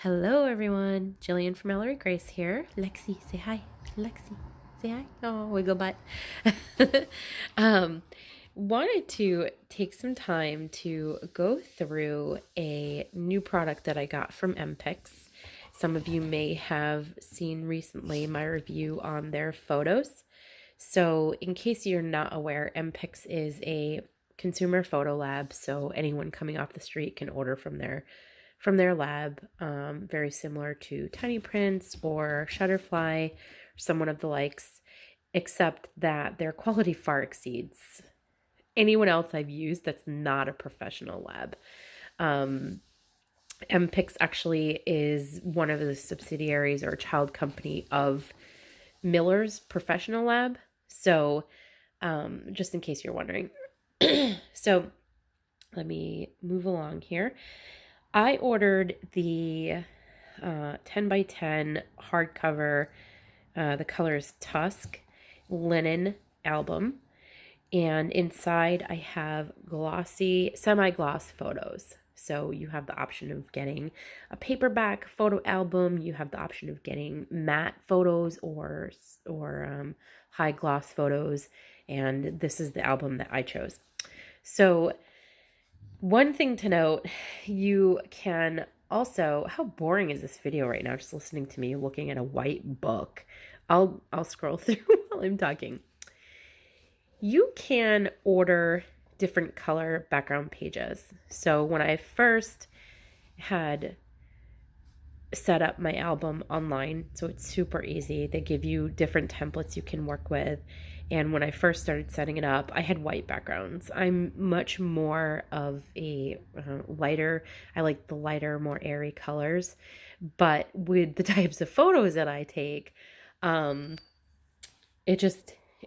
Hello, everyone. Jillian from Ellery Grace here. Lexi, say hi. Lexi, say hi. Oh, wiggle butt. um, Wanted to take some time to go through a new product that I got from MPix. Some of you may have seen recently my review on their photos. So, in case you're not aware, MPix is a consumer photo lab. So anyone coming off the street can order from their lab, very similar to Tiny Prints or Shutterfly, or someone of the likes, except that their quality far exceeds anyone else I've used that's not a professional lab. Um, MPix actually is one of the subsidiaries or child company of Miller's Professional Lab. So, just in case you're wondering. So, let me move along here. I ordered the 10 by 10 hardcover, the color is Tusk linen album. And inside I have glossy, semi-gloss photos. So you have the option of getting a paperback photo album. You have the option of getting matte photos or high gloss photos. And this is the album that I chose. So one thing to note, you can also, how boring is this video right now? Just listening to me looking at a white book. I'll scroll through while I'm talking. You can order different color background pages. So when I first had set up my album online, so it's super easy. They give you different templates you can work with. And when I first started setting it up, I had white backgrounds. I'm much more of a lighter, I like the lighter, more airy colors. But with the types of photos that I take, um, it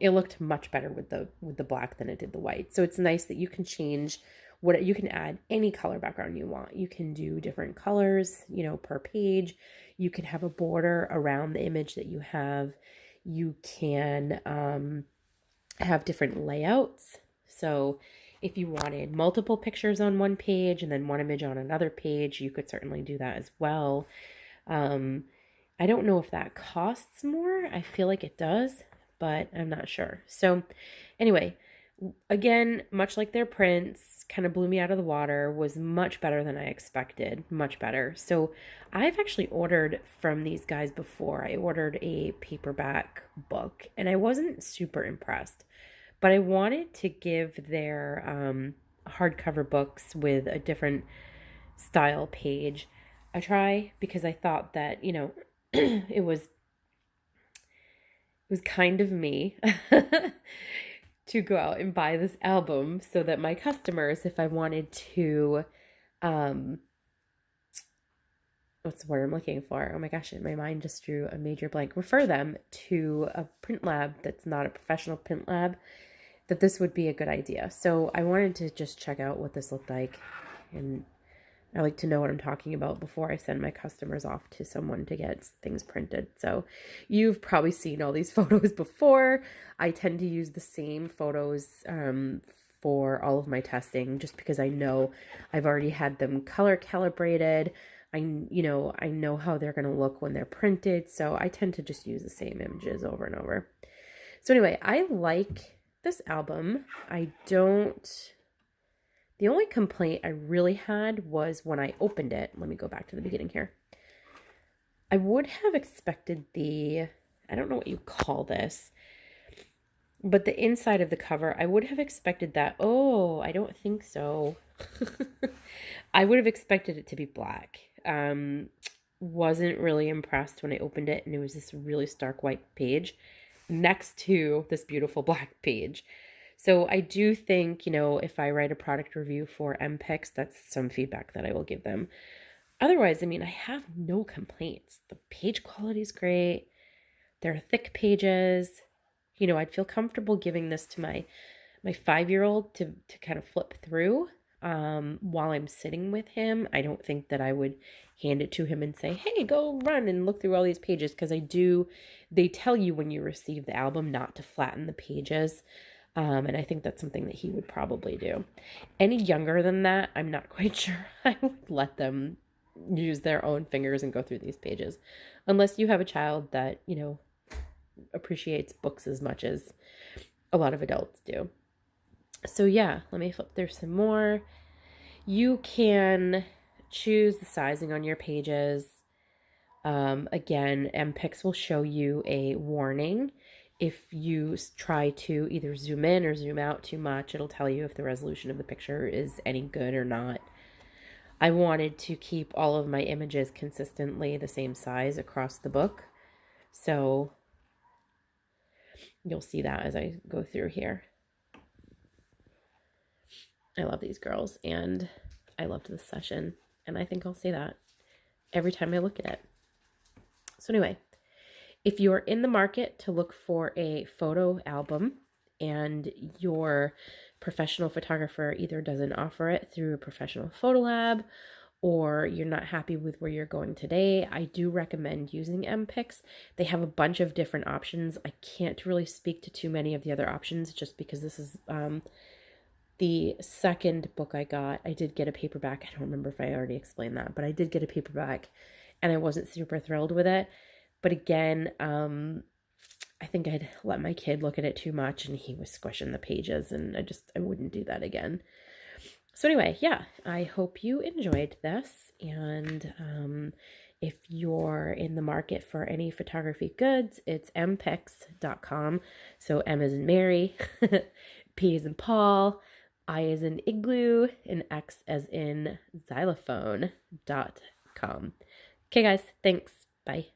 looked much better with the black than it did the white. So it's nice that you can change what you can add any color background you want. You can do different colors, per page. You can have a border around the image that you have. You can have different layouts. So if you wanted multiple pictures on one page and then one image on another page, you could certainly do that as well. I don't know if that costs more. I feel like it does, but I'm not sure. So anyway, again, much like their prints, kind of blew me out of the water, was much better than I expected, much better. So I've actually ordered from these guys before. I ordered a paperback book and I wasn't super impressed, but I wanted to give their hardcover books with a different style page a try because I thought that, it was kind of me to go out and buy this album so that my customers, if I wanted to, what's the word I'm looking for? Oh my gosh, my mind just drew a major blank. Refer them to a print lab that's not a professional print lab, that this would be a good idea. So I wanted to just check out what this looked like, and I like to know what I'm talking about before I send my customers off to someone to get things printed. So you've probably seen all these photos before. I tend to use the same photos for all of my testing just because I know I've already had them color calibrated. I know how they're going to look when they're printed. So I tend to just use the same images over and over. So anyway, I like this album. The only complaint I really had was when I opened it. Let me go back to the beginning here. I would have expected I don't know what you call this, but the inside of the cover, I would have expected that. Oh, I don't think so. I would have expected it to be black. Wasn't really impressed when I opened it, and it was this really stark white page next to this beautiful black page. So I do think, if I write a product review for MPix, that's some feedback that I will give them. Otherwise, I have no complaints. The page quality is great. They're thick pages. I'd feel comfortable giving this to my 5-year-old to kind of flip through while I'm sitting with him. I don't think that I would hand it to him and say, hey, go run and look through all these pages, because they tell you when you receive the album not to flatten the pages. And I think that's something that he would probably do. Any younger than that, I'm not quite sure I would let them use their own fingers and go through these pages. Unless you have a child that, appreciates books as much as a lot of adults do. So yeah, let me flip through some more. You can choose the sizing on your pages. Again, MPix will show you a warning. If you try to either zoom in or zoom out too much, it'll tell you if the resolution of the picture is any good or not. I wanted to keep all of my images consistently the same size across the book. So you'll see that as I go through here. I love these girls and I loved this session. And I think I'll say that every time I look at it. So anyway, if you're in the market to look for a photo album and your professional photographer either doesn't offer it through a professional photo lab or you're not happy with where you're going today, I do recommend using MPix. They have a bunch of different options. I can't really speak to too many of the other options just because this is the second book I got. I did get a paperback. I don't remember if I already explained that, but I did get a paperback and I wasn't super thrilled with it. But again, I think I'd let my kid look at it too much and he was squishing the pages and I wouldn't do that again. So anyway, yeah, I hope you enjoyed this. And if you're in the market for any photography goods, it's mpix.com. So M as in Mary, P as in Paul, I as in Igloo, and X as in xylophone.com. Okay, guys, thanks. Bye.